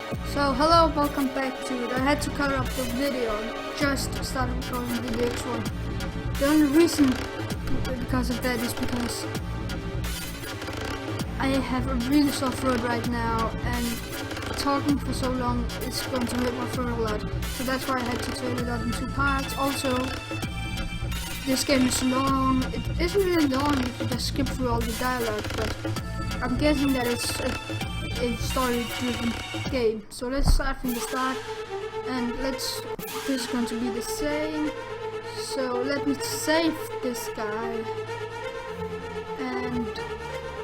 So hello, welcome back to it. I had to cut up the video, just started recording the next one. The only reason because of that is because I have a really sore throat right now, and talking for so long is going to hurt my throat a lot. So that's why I had to turn it up in 2 parts. Also, this game is long. It isn't really long if you just skip through all the dialogue, but I'm guessing that it's a story-driven game. So let's start from the start, and this is going to be the same. So let me save this guy, and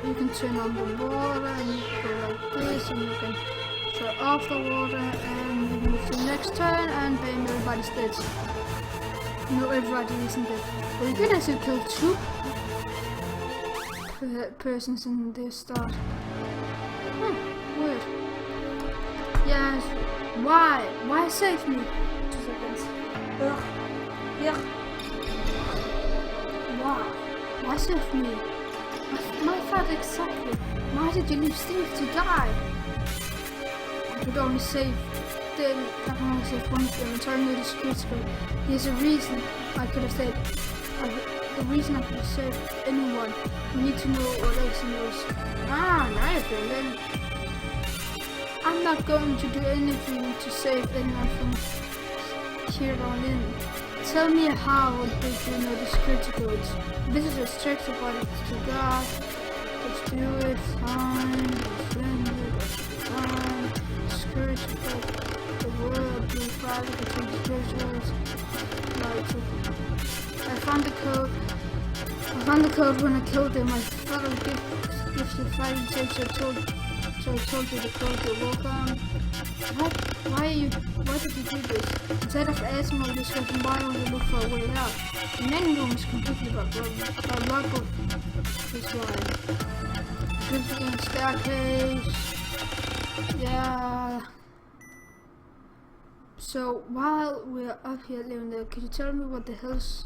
you can turn on the water, and you can go like this, and you can turn off the water, and you move to the next turn, and bam, everybody's dead. No, everybody isn't dead. But you can actually kill 2 persons in this start. Weird. Yes. Why? Why save me? 2 seconds. Ugh. Yeah. Why? Why save me? My thought exactly. Why did you leave Steve to die? I could only save them. I can only save one of them. And sorry, no, this is critical. There's a reason I could have saved. The reason I could have saved anyone. We need to know what else he knows. Ah, now you're feeling. I'm not going to do anything to save anyone from here on in. Tell me how did you know this critical? This is a strict about it to God. Just do it, fine, defend it, fine. Scourge the world, be private between spirituals. I found the code when I killed him. I thought I would give you fighting tips. So I told you the code. You're welcome. What? Why did you do this? Instead of asking all this question, why don't you look for a way out? The main room is completely locked up. This way. Dripping staircase. Yeah. So while we're up here living there, could you tell me what the hell's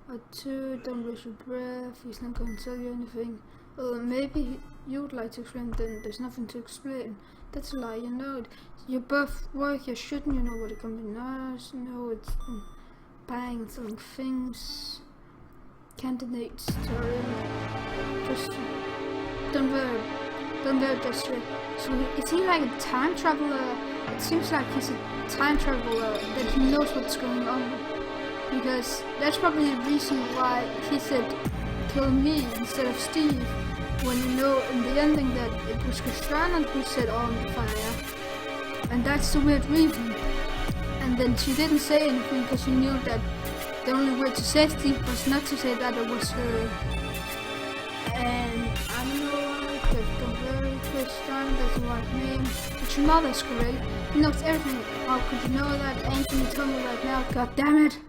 A2? Don't waste your breath. He's not going to tell you anything. Well, maybe you would like to explain. Then there's nothing to explain. That's a lie. You know it. You both work here. Shouldn't you know what a company knows? No, it's buying and selling things. Candidates. Sorry. Just don't worry. Just straight. So is he like a time traveler? It seems like he's a time traveler, that he knows what's going on, because that's probably the reason why he said kill me instead of Steve, when you know in the ending that it was Christiana who set on fire, and that's the weird reason. And then she didn't say anything because she knew that the only way to save Steve was not to say that it was her. And I don't know why, but don't worry, Christiana, that's the right name. But your mother's correct. He knows everything. How could you know that? Anthony told me right now. God damn it!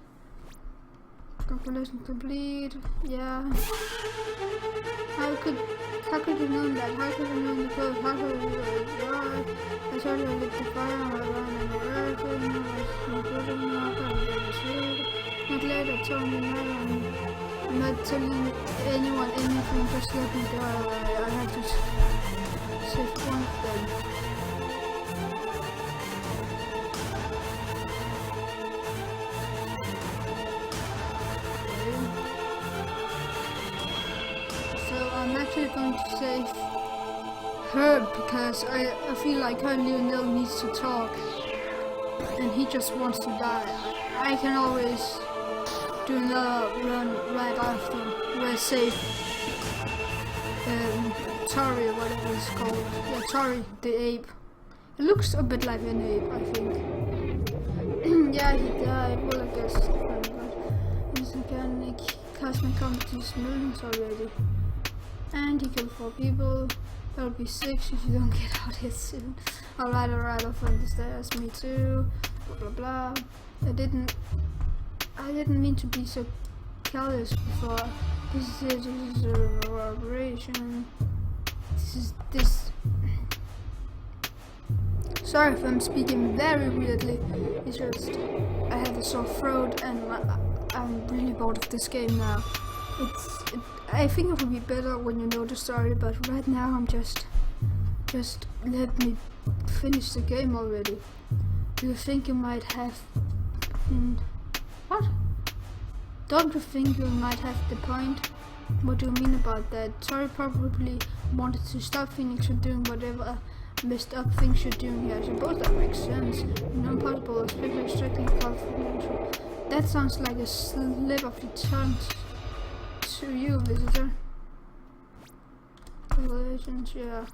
Calculation complete. Yeah. How could you know that? How could you know the code? How could you why? I told you I lit the fire on my line and the rifle. Not later, told me no. I'm not telling anyone anything. Just let me go. I have to save one of them. I'm actually going to save her because I feel like her and Lionel needs to talk, and he just wants to die. I can always do another run right after where I save Tori or whatever it's called. Yeah, Tori the ape. It looks a bit like an ape, I think. Yeah, he died. Well, I guess. He's mechanic. Cosmic competencies millions already. And he killed 4 people. That'll be 6 if you don't get out here soon. Alright, I'll find the stairs. Me too. Blah blah blah. I didn't mean to be so careless before. This is a operation. Sorry if I'm speaking very weirdly. It's just I have a sore throat and I'm really bored of this game now. I think it would be better when you know the story, but right now I'm just let me finished the game already. Do you think you might have... What? Don't you think you might have the point? What do you mean about that? Tori probably wanted to stop Fenix from doing whatever messed up things you're doing here. I suppose that makes sense. Non-possible, especially strictly confidential. That sounds like a slip of the tongue to you, visitor. Relations, yeah.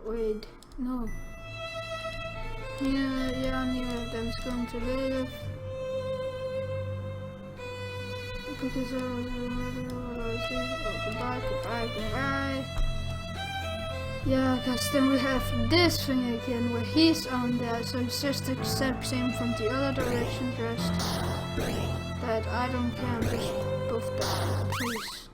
Wait, no. Yeah, neither of them is going to live. Because goodbye. Yeah, because then we have this thing again where he's on there, so it's just the exact same from the other direction, just that I don't care, I'm just both die, please.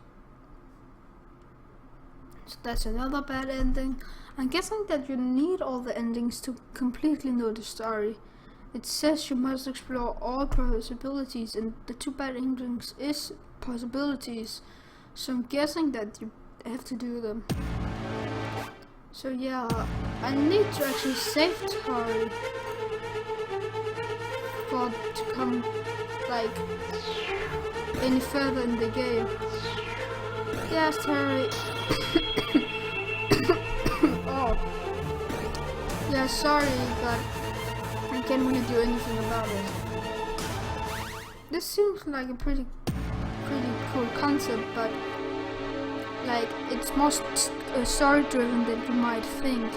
So that's another bad ending. I'm guessing that you need all the endings to completely know the story. It says you must explore all possibilities, and the two bad endings is possibilities. So I'm guessing that you have to do them. So yeah, I need to actually save Tori for to come like any further in the game. Yes, Tori. Oh. Yeah, sorry, but I can't really do anything about it. This seems like a pretty cool concept, but like it's more story driven than you might think.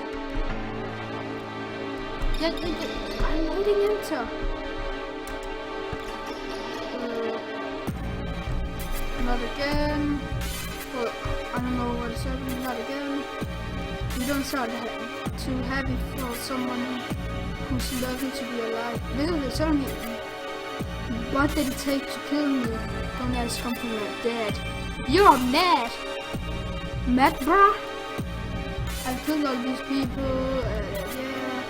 Yeah, I'm waiting enter. Not again. Well, I don't know what is happening. Not again. You don't sound too happy for someone who's lucky to be alive. Literally, tell me, what did it take to kill me? Don't ask something like that. You're mad! Mad, bruh? I killed all these people, yeah.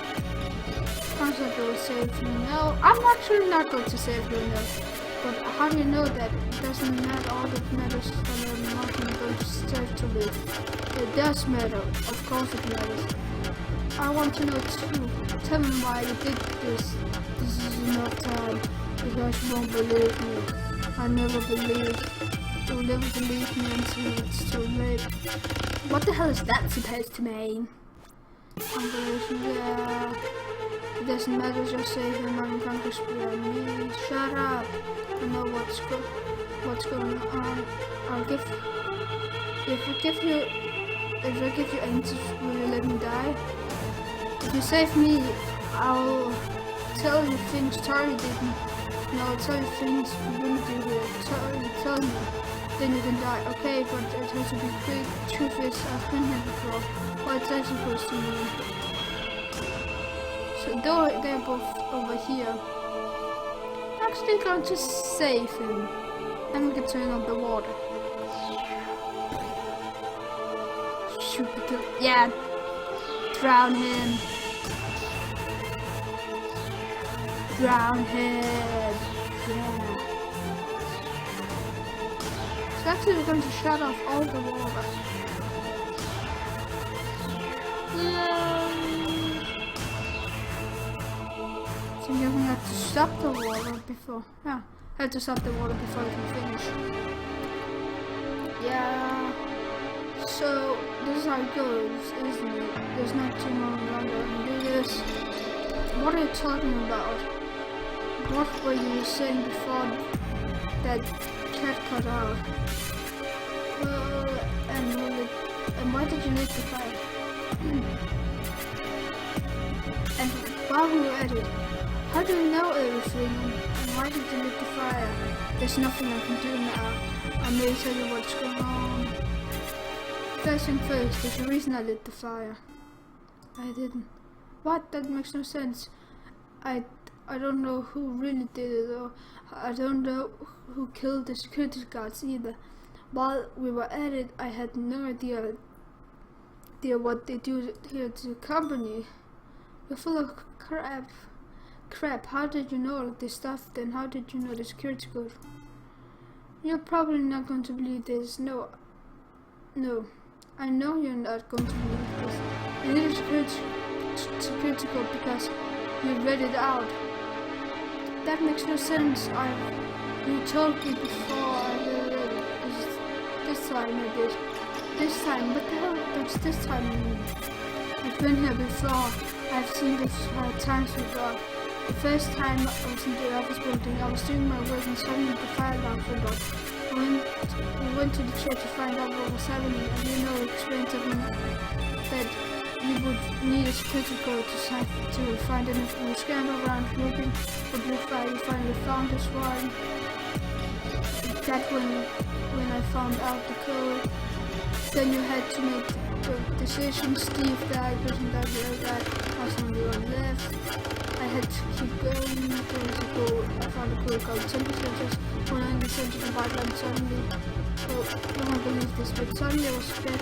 Sounds like I will save you now. I'm actually not going to save you now. But how do you know that? It doesn't matter, all that matters is that I'm not going to start to live. It does matter, of course it matters. I want to know too. Tell me why you did this. This is enough time, because you won't believe me. I never believe. You'll never believe me until it's too late. What the hell is that supposed to mean? Yeah. It doesn't matter, just say him, I'm going to spare me. Shut up. I know what's going on. If I give you answers, will you let me die? If you save me, I'll tell you things Tori didn't. And I'll tell you things you wouldn't do here. Tell me. Then you can die. Okay, but it has to be quick. Truth is, I've been here before. What's that supposed to mean? So they're both over here. I'm actually going to save him. Then we can turn on the water. Shoot the kill. Yeah. Drown him. Drown him. Yeah. So actually we're going to shut off all the water. So you're gonna have to stop the water before. Yeah, I have to stop the water before you can finish. Yeah. So this is how it goes, isn't it? There's not too longer to do this. What are you talking about? What were you saying before that cat cut out? And why did you lit the fire? And while we were at it, how do you know everything? And why did you lit the fire? There's nothing I can do now. I may tell you what's going on. First thing first, there's a reason I lit the fire. I didn't. What? That makes no sense. I don't know who really did it, or I don't know who killed the security guards either. While we were at it, I had no idea what they do here to the company. You're full of crap. How did you know all this stuff then? How did you know the security code? You're probably not going to believe this. No. I know you're not going to believe this. You need a security code because you read it out. That makes no sense. You told me before I read it. This time I did. This time? What the hell does this time mean? I've been here before. I've seen this times before. The first time I was in the office building, I was doing my work and suddenly the fire alarm went off. We went to the church to find out what was happening, and explained to me that you would need a security code to find anything. We scrambled around looking for blue fire. We finally found this one. That when I found out the code, then you had to make the decision. Steve died, person died, I was the only one left. I had to keep going. There was a goal. I found a code called temperature. Just when I listened to the pipeline, suddenly, well, you won't believe this, but suddenly I was back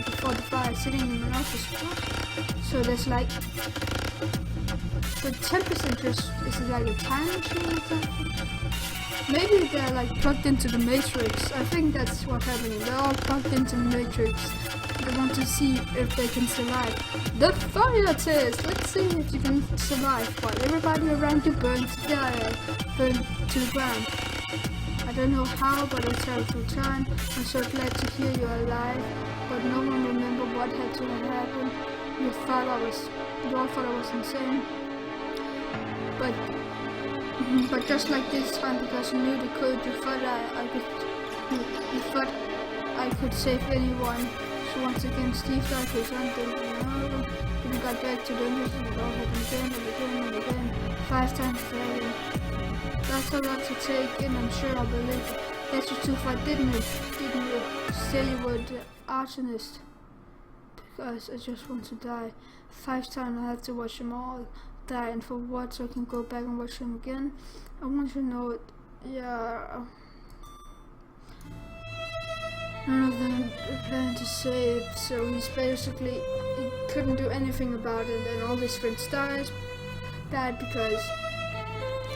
before the fire, sitting in an office. So there's like the temperature. Is it like a time machine or something? Maybe they're like plugged into the Matrix. I think that's what's happening. They're all plugged into the Matrix. They want to see if they can survive. The fire test! Let's see if you can survive while everybody around you burns to the ground. I don't know how, but it's terrible time. I'm so glad to hear you're alive, but no one remember what had to happen. You all thought I was insane. But just like this time, because you knew the code, you thought I could save anyone. So once again, Steve died for something. We got back to the industry. It all happened again and again and again. 5 times failure. That's a lot to take in. I'm sure I believe it. That's just too far, didn't you? Didn't you say you were the arsonist? Because I just want to die. 5 times I have to watch them all die, and for what? So I can go back and watch them again. I want to know it. Yeah. None of them planned to save, so he couldn't do anything about it, and all his friends died because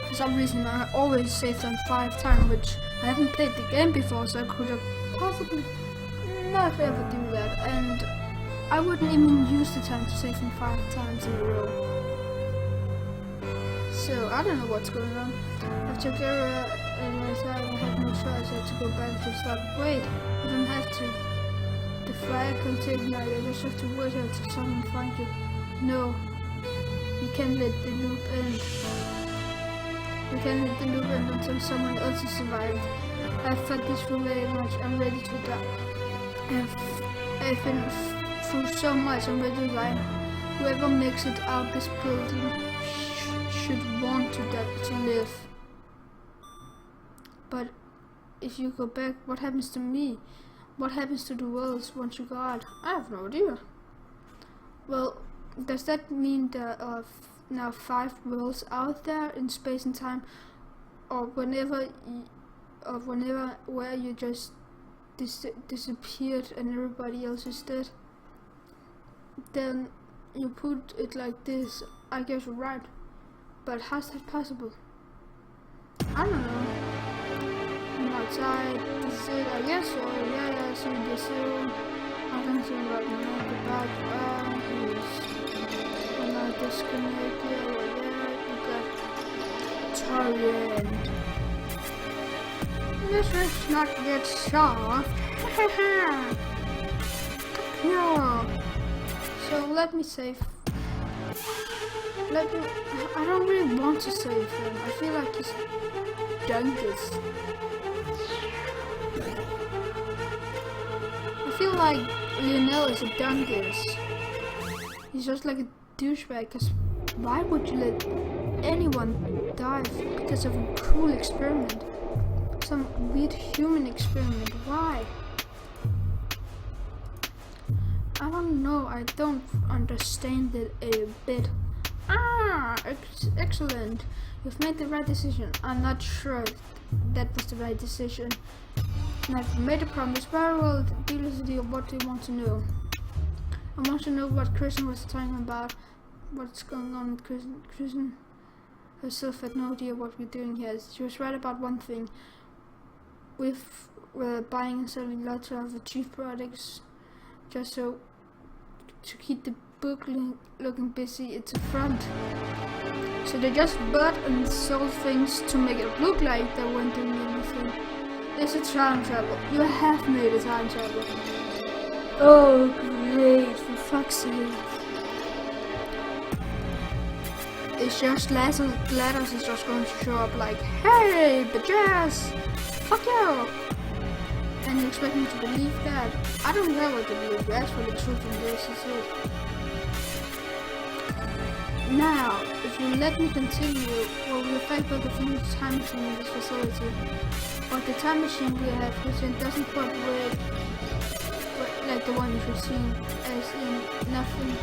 for some reason I always saved them 5 times, which I haven't played the game before, so I could have possibly not ever do that, and I wouldn't even use the time to save them 5 times in a row. So I don't know what's going on. I've checked area and I had no choice. I had to go back to start. Wait, you don't have to. The fire can take night. I just have to wait until someone finds you. No, you can't let the loop end. You can't let the loop end until someone else is survived. I've fought this for very much. I'm ready to die. I've been through so much. I'm ready to die. Whoever makes it out this building should want to live. But if you go back, what happens to me? What happens to the worlds once you go out? I have no idea. Well, does that mean there are now 5 worlds out there in space and time, or where you just disappeared and everybody else is dead? Then you put it like this. I guess you're right. But how's that possible? I don't know. I'm outside. This is it. I guess so. Yeah, see you soon. I'm gonna see you right now. Goodbye. I'm not disconnected. Yeah, you got Torrent. This is not yet soft. Yeah. So let me save. I don't really want to save him. I feel like he's done this. I feel like Lionel is a dungus. He's just like a douchebag, because why would you let anyone die because of a cruel experiment? Some weird human experiment. Why? I don't know. I don't understand it a bit. Excellent. You've made the right decision. I'm not sure that was the right decision. And I've made a promise. Very well, deal with the deal. What do you want to know? I want to know what Kristen was talking about. What's going on with Kristen? Kristen herself had no idea what we're doing here. She was right about one thing. We're buying and selling lots of cheap products just so to keep the book looking busy at the front. So they just bought and sold things to make it look like they weren't doing anything. It's a time travel. You have made a time travel. Oh great, for fuck's sake. It's just Gladys is just going to show up like, hey bitches, fuck you. And you expect me to believe that? I don't know what to believe. That's for the truth in this, is it? Now, if you let me continue, well, we'll fight about the Fenix time machine in this facility. But the time machine we have present doesn't quite work like the one we've seen, as in nothing.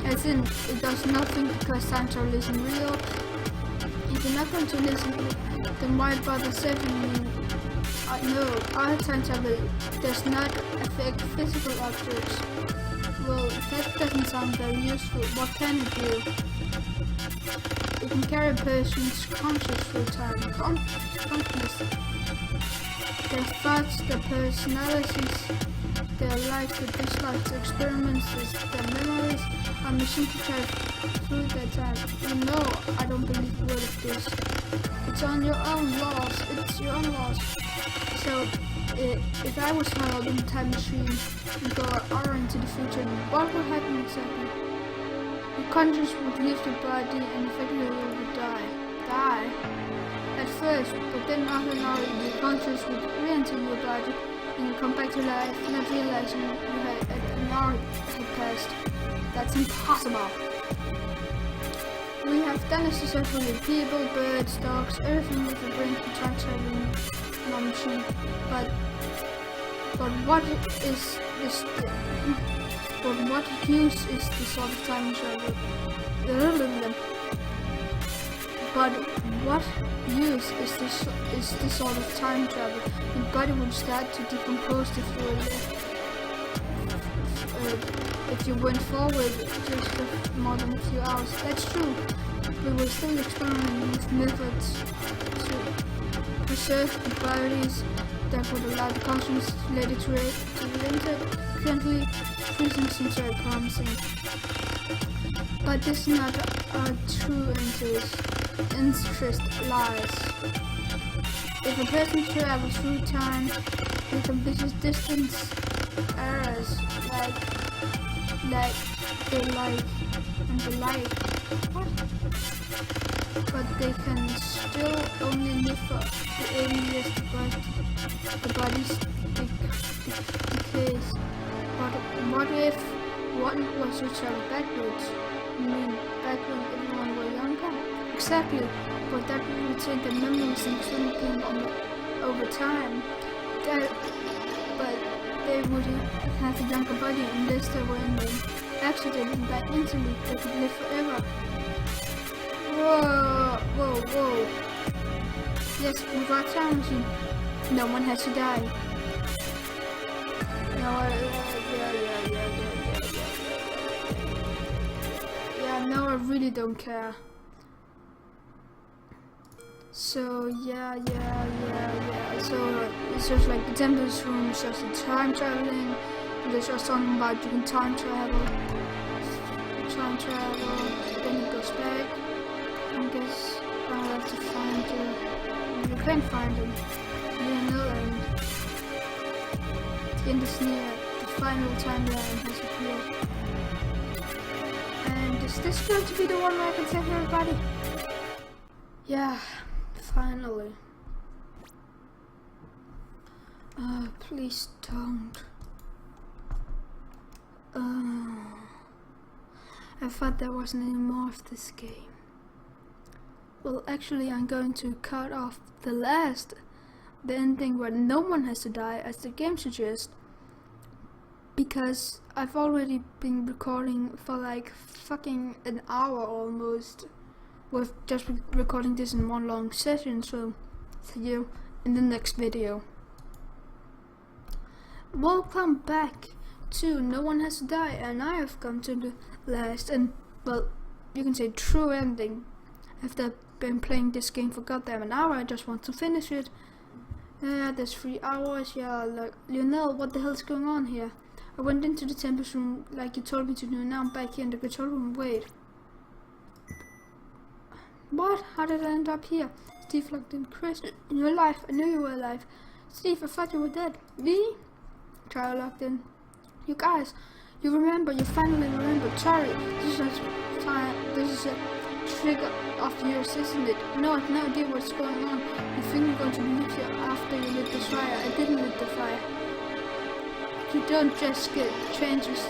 As in, it does nothing because time travel isn't real. If you're not going to listen, then why bother saving me? No, our time travel does not affect physical objects. Well, that doesn't sound very useful. What can it do? It can carry a person's conscious through time. Consciousness. Their thoughts, their personalities, their likes, their dislikes, their experiences, their memories are machine to carry through their time. You know, I don't believe a word of this. It's on your own laws. It's your own laws. So, if I was held in a time machine and go an hour into the future, what would happen exactly? Your conscience would leave your body and effectively you would die. At first, but then after an hour, your conscience would re-enter your body and you come back to life, not realizing you had an hour had passed. That's impossible. We have done this successfully with people, birds, dogs, everything with a brain can time traveling machine. But what is this? But what use is this sort of time travel? But what use is this sort of time travel? Your body would start to decompose if you went forward just for more than a few hours. That's true. We will still experiment with methods to preserve the bodies that would allow the conscience later to re-enter. Currently, freezing seems very promising. But this is not our true interest lies. If a person travels through time, they can visit distant eras like they like and the like. What? But they can still only live for the 80 years because the body's decays. But what if one was to travel backwards? You mean back when everyone were younger? Exactly, but that would retain the memories and thinking over time. But they would have a younger body unless they were in an accident and died instantly. They could live forever. Whoa. Yes, with our time machine, no one has to die. No, I really don't care. So, yeah. So, it's just like the tempest room is just a time traveling. There's just something about you can time travel, then it goes back. I guess I'll have to find you. You can't find him. You know, and the end is near. The final timeline has appeared. And is this going to be the one where I can save everybody? Yeah, finally. Please don't. I thought there wasn't any more of this game. Well, actually, I'm going to cut off the ending where no one has to die, as the game suggests, because I've already been recording for like fucking an hour almost, with just recording this in one long session. So, see you in the next video. Welcome back to No One Has to Die, and I have come to the last and, well, you can say true ending. After I've been playing this game for goddamn an hour, I just want to finish it. Yeah, there's 3 hours. Yeah, like Lionel, what the hell's going on here? I went into the tempest room like you told me to do. Now I'm back here in the control room. Wait. What? How did I end up here? Steve locked in. Chris, you're alive. I knew you were alive. Steve, I thought you were dead. Me? Charlie locked in. You guys, you remember. You finally remembered. Sorry, this is a trigger of yours, isn't it? No, I have no idea what's going on. You think I'm going to leave here after you lit this fire? I didn't lit the fire. You don't just get changes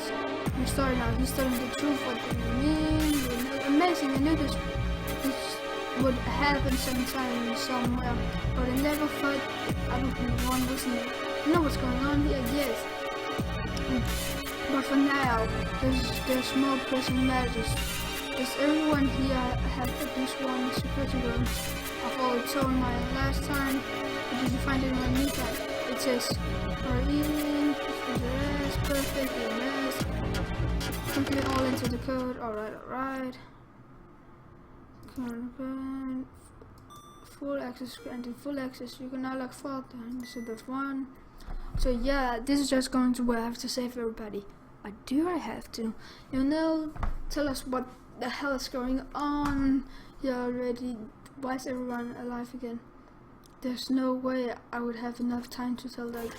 your story now. He's telling the truth. What do you mean? Amazing. I knew this would happen sometime somewhere, but I never thought I would be one, wasn't it? You know what's going on here? Yes. But for now, there's more pressing matters. Does everyone here have at least one security room? I've already told my last time. But did you find it in my new time? It says, perfect, yes. Complete all into the code. Alright. Full access, granted full access. You can now lock 4 times, so there's 1. So yeah, this is just going to where I have to save everybody. But do I have to? You know, tell us what the hell is going on here already. Why is everyone alive again? There's no way I would have enough time to tell that.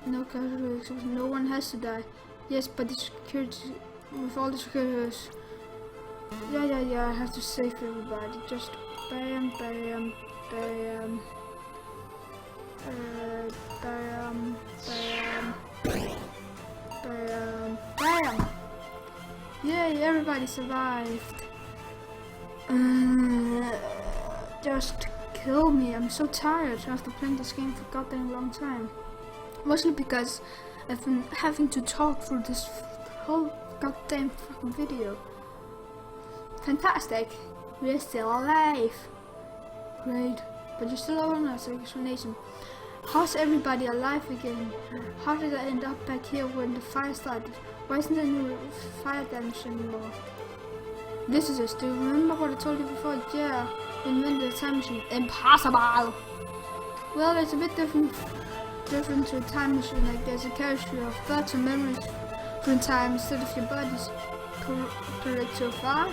No casualties, no one has to die. Yes, but the security, with all the securities. Yeah, I have to save everybody. Just bam. Yay, everybody survived. Just kill me. I'm so tired after playing this game for goddamn long time. Mostly because I've been having to talk through this whole goddamn fucking video. Fantastic! We're still alive! Great, but you're still over as an explanation. How's everybody alive again? How did I end up back here when the fire started? Why isn't there no fire damage anymore? This is it. Do you remember what I told you before? Yeah, we invented a time machine. Impossible! Well, it's a bit different to a time machine. Like there's a carrier of thoughts and memories from time instead of your body's. Correct so far?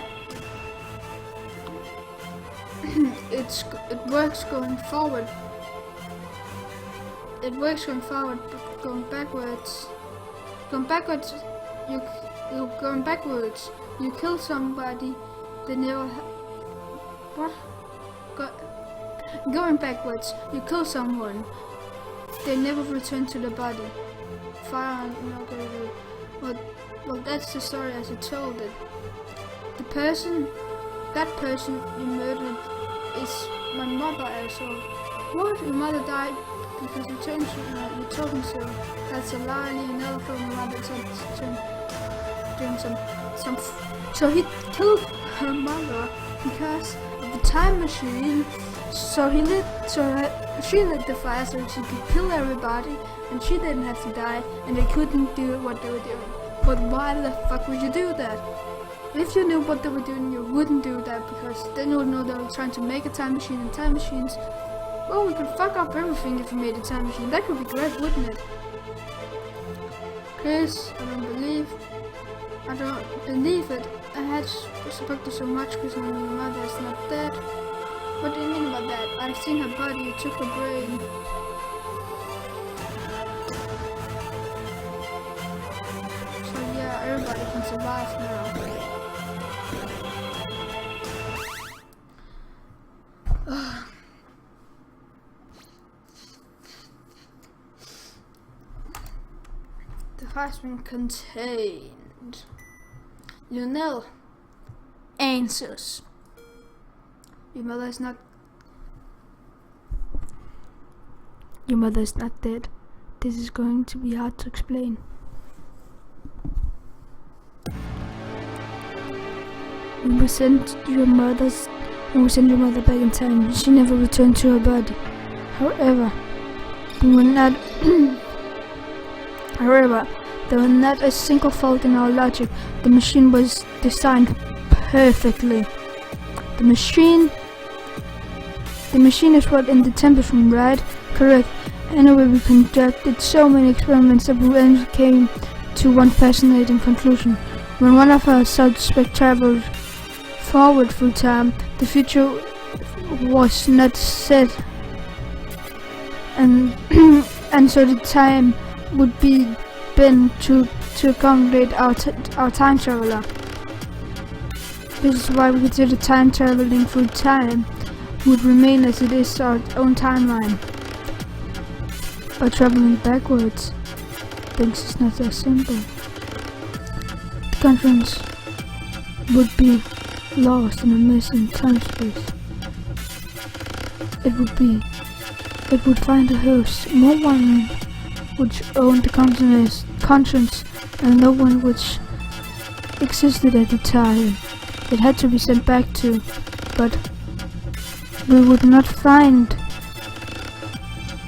It works going forward. It works going forward, but going backwards. You're going backwards. You kill somebody, they never. What? Going backwards. You kill someone, they never return to the body. Fire. Well, that's the story as I told it. That person you murdered is my mother asshole. What? Your mother died because you told me so. That's a lie. You never told my mother so he killed her mother because of the time machine. She lit the fire so she could kill everybody, and she didn't have to die, and they couldn't do what they were doing. But why the fuck would you do that? If you knew what they were doing, you wouldn't do that, because then you would know they were trying to make a time machine, and time machines, well, we could fuck up everything if we made a time machine. That could be great, wouldn't it? Chris, I don't believe it. I had suspected so much because my mother is not dead. What do you mean about that? I've seen her body, you took her brain. So yeah, everybody can survive now. The fire's been contained. Lionel, answers. Your mother is not dead. This is going to be hard to explain. When we sent your mother back in time, she never returned to her body. However, there was not a single fault in our logic. The machine was designed perfectly. The machine The machine is what in the tempest room, right? Correct. Anyway, we conducted so many experiments that we eventually came to one fascinating conclusion. When one of our suspects traveled forward through time, the future was not set, and and so the time would be bent to accommodate our time traveler. This is why we consider time traveling through time would remain as it is our own timeline. Or traveling backwards. Things is not that simple. The conference would be lost in a mess in time space. It would find a host, no one which owned the conscience and no one which existed at the time. It had to be sent back to, but we would not find,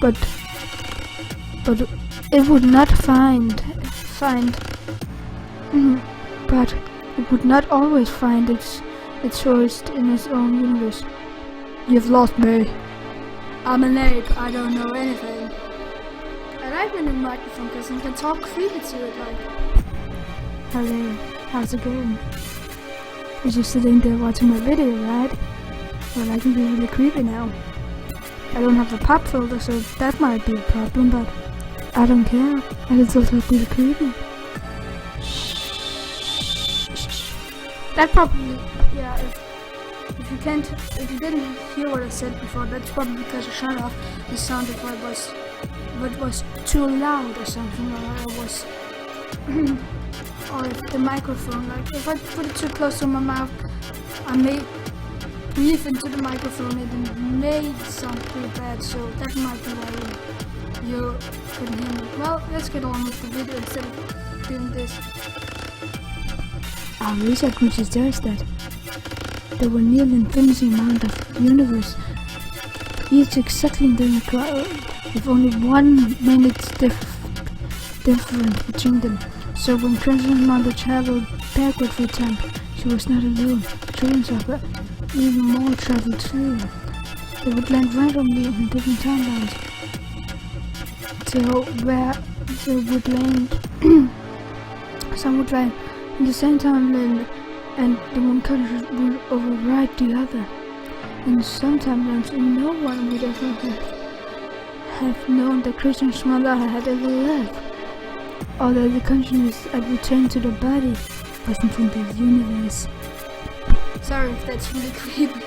but it would not but it would not always find its host in its own universe. You've lost me. I'm an ape, I don't know anything. I like when the microphone because you can talk freely to it like. Hello, how's it going? You're just sitting there watching my video, right? Well, I can be really creepy now. I don't have a pop filter, so that might be a problem, but I don't care. I can still talk really creepy. That probably, yeah, if you didn't hear what I said before, that's probably because I shut off the sound if it was too loud or something, or if the microphone, like if I put it too close to my mouth, I may breathe into the microphone and it may sound pretty bad, so that might be why you couldn't hear me. Well, let's get on with the video instead of doing this. Our research could suggest that there were nearly infinity amount of universe, each exactly the cloud, with only 1 minute difference between them. So when President Mother traveled backward through time, she was not alone. Trillions of her, even more traveled too. They would land randomly in different timelines. Some would land in the same timeline, and the one country would override the other. In some timelines, no one would ever have known that Christian's mother had ever lived, or that the consciousness had returned to the body wasn't from the universe. Sorry if that's really creepy.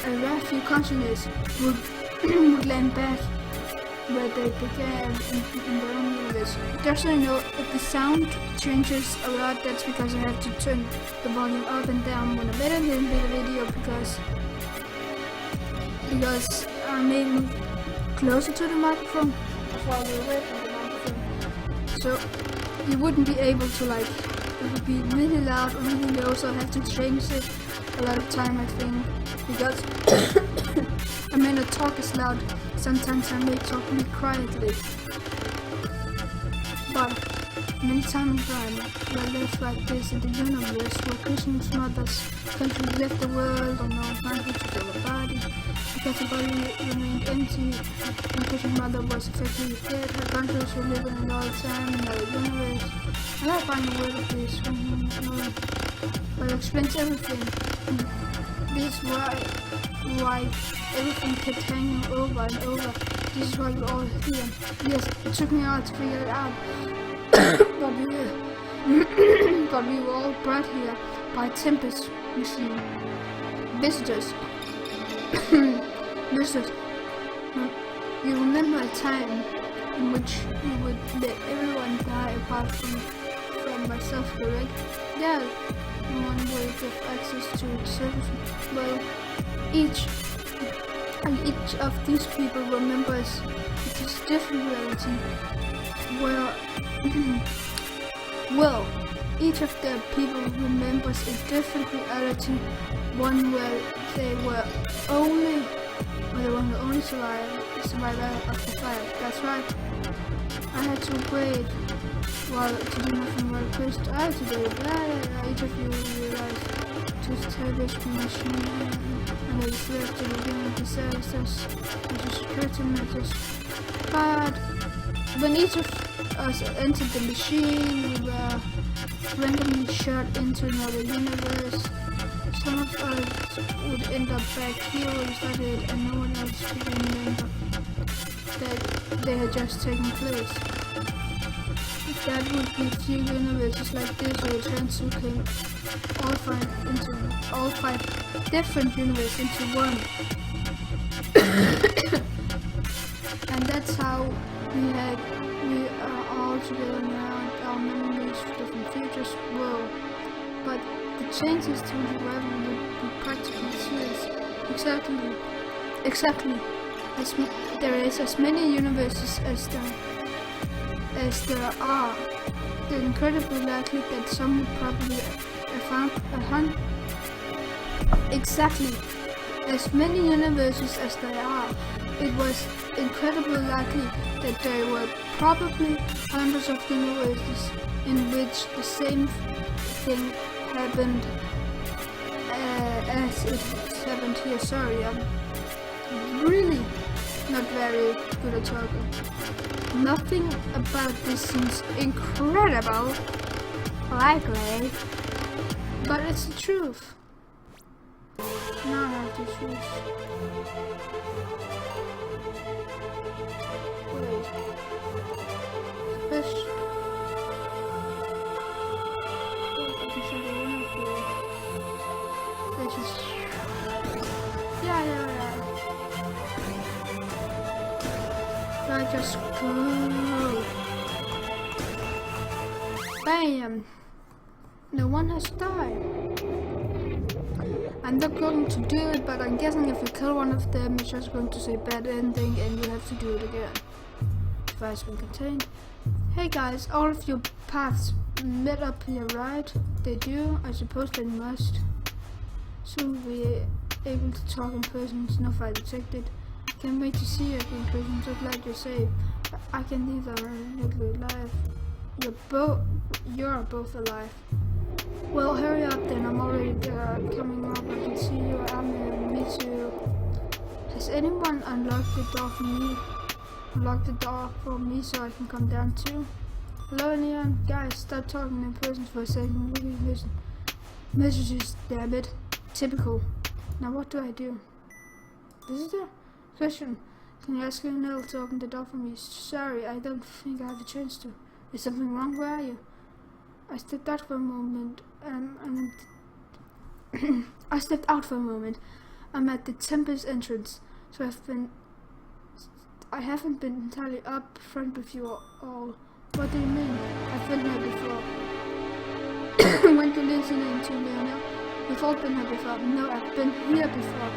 A rare few consciousness would land back where they began in their own universe. Just so you know, if the sound changes a lot, that's because I have to turn the volume up and down when I'm editing the video because I may move closer to the microphone while we're away from the microphone. So you wouldn't be able to it would be really loud or really low, so I have to change it a lot of time, I think, because I may not talk as loud. Sometimes I may talk really quietly, but many times I live like this in the universe where Christian's mother's country left the world or no boundary to fill the body, because the body remained empty and Christian's mother was effectively dead. Her countries were living in all time in our universe. I don't find a word of this but it explains everything. This is why everything kept hanging over and over. This is why we're all here. Yes, it took me a while to figure it out. but we were all brought here by Tempest machine. Visitors. Visitors. You remember a time in which you would let everyone die apart from myself, correct? Yeah. One way to have access to service. Well, each of these people remembers this different reality where well, each of the people remembers a different reality, one where they were the only survivor of the fire. That's right. I had to wait to do nothing while Chris died today. Each of you realized this terrorist machine and it's left to begin disasters due to security measures. But when each of us entered the machine, we were randomly shot into another universe. Some of us would end up back here where we started, and no one else could remember that they had just taken place. That would be few universes like this where the trans came all five different universes into one. And that's how we are all together now. Our memories of different futures will. But the changes to the realm would be practically serious. Exactly. There is as many universes as there are. It's incredibly likely that some would probably have found exactly as many universes as there are. It was incredibly likely that there were probably hundreds of universes in which the same thing happened as it happened here. Sorry, I'm really not very good at talking. Nothing about this seems incredible, likely, but it's the truth. Now I have to choose. Wait. Fish. I can show the one up here. They just. Yeah. I just go. Bam! No one has died. I'm not going to do it, but I'm guessing if you kill one of them, it's just going to say bad ending and you have to do it again. Device been contained. Hey guys, all of your paths met up here, right? They do? I suppose they must. Soon we're able to talk in person, no file detected. Can't wait to see you again, Chris. I'm so glad you're safe. I can leave our nuclear alive. You're both alive. Well, hurry up then. I'm already coming up. I can see you. Me too. Has anyone unlocked the door for me? Unlock the door for me so I can come down too. Hello, Leon. Guys, stop talking in person for a second. We can listen. Messages, damn it. Typical. Now what do I do? Visitor? Question. Can you ask Lionel to open the door for me? Sorry, I don't think I have a chance to. Is something wrong? Where are you? I stepped out for a moment. I stepped out for a moment. I'm at the Tempest entrance, so I haven't been entirely up front with you all. What do you mean? I've been here before. When you listening to Lionel? We've all been here before. No, I've been here before.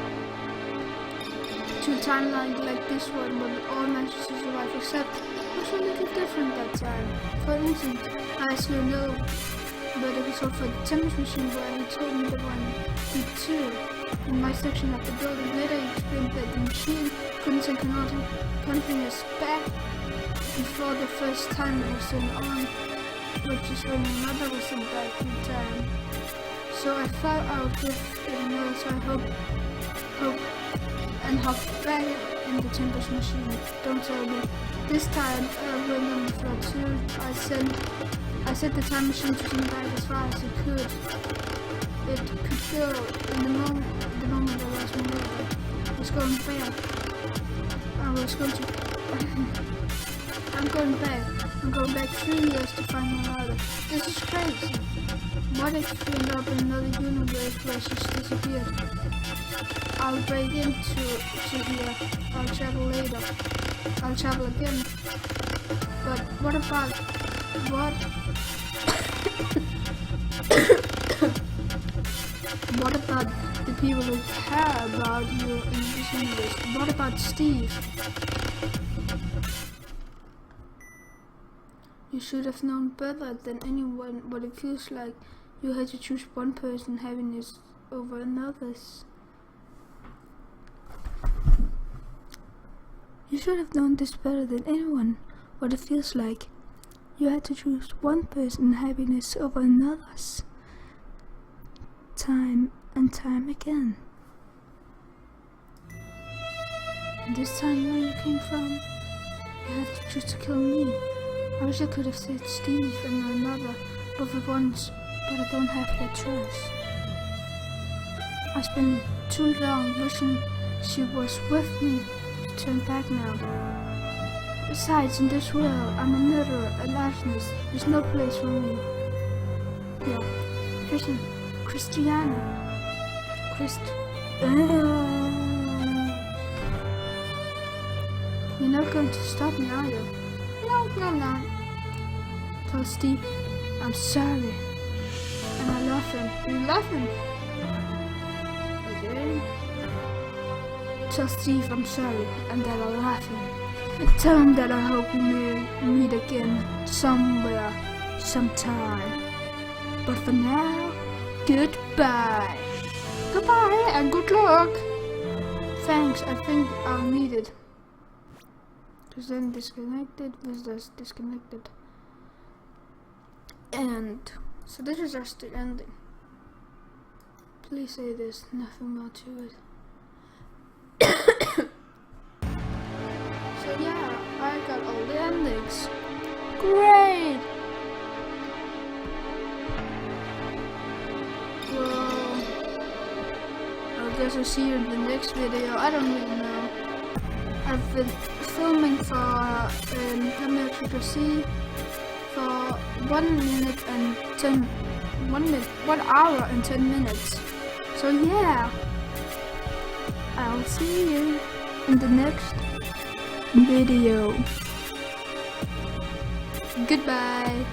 To a timeline like this one where we all managed to survive, except it was a little different that time. For instance, I asked Lionel about the episode for the Tempest machine where he told me the one did too. In my section of the building, later he explained that the machine couldn't send continuous back before the first time it was turned on, which is when my mother was sent back in time. So I fell out with Lionel, so I hope hop back in the Tempest machine. Don't tell me. This time I went on the floor too. I set the time machine to turn back as far as it could. It could go in the moment I lost my mother. I was going back. I'm going back 3 years to find my mother. This is crazy. What if we end up in another universe where she's disappeared? I'll break into here. I'll travel later. I'll travel again. But what about the people who care about you in this universe? What about Steve? You should have known better than anyone what it feels like. You had to choose one person's happiness over another's. You should have known this better than anyone, what it feels like. You had to choose one person's happiness over another's. Time and time again. And this time where you came from, you have to choose to kill me. I wish I could have said Steve and my mother both at once, but I don't have that choice. I spent too long wishing she was with me to turn back now. Besides, in this world, I'm a murderer, a larcenist. There's no place for me. Yeah, Christiana. You're not going to stop me, are you? No, I'm not. Tell Steve I'm sorry. And I love him. You love him? Okay. Tell Steve I'm sorry and that I love him. And tell him that I hope we may meet again somewhere, sometime. But for now, goodbye. Goodbye and good luck. Thanks, I think I'll need it. Because then disconnected, visitors disconnected. And so this is just the ending. Please say there's nothing more to it. So yeah, I got all the endings. Great! Well, I guess I'll see you in the next video. I don't really know. I've been filming for HMC for 1 hour and 10 minutes. So yeah, I'll see you in the next video. Goodbye.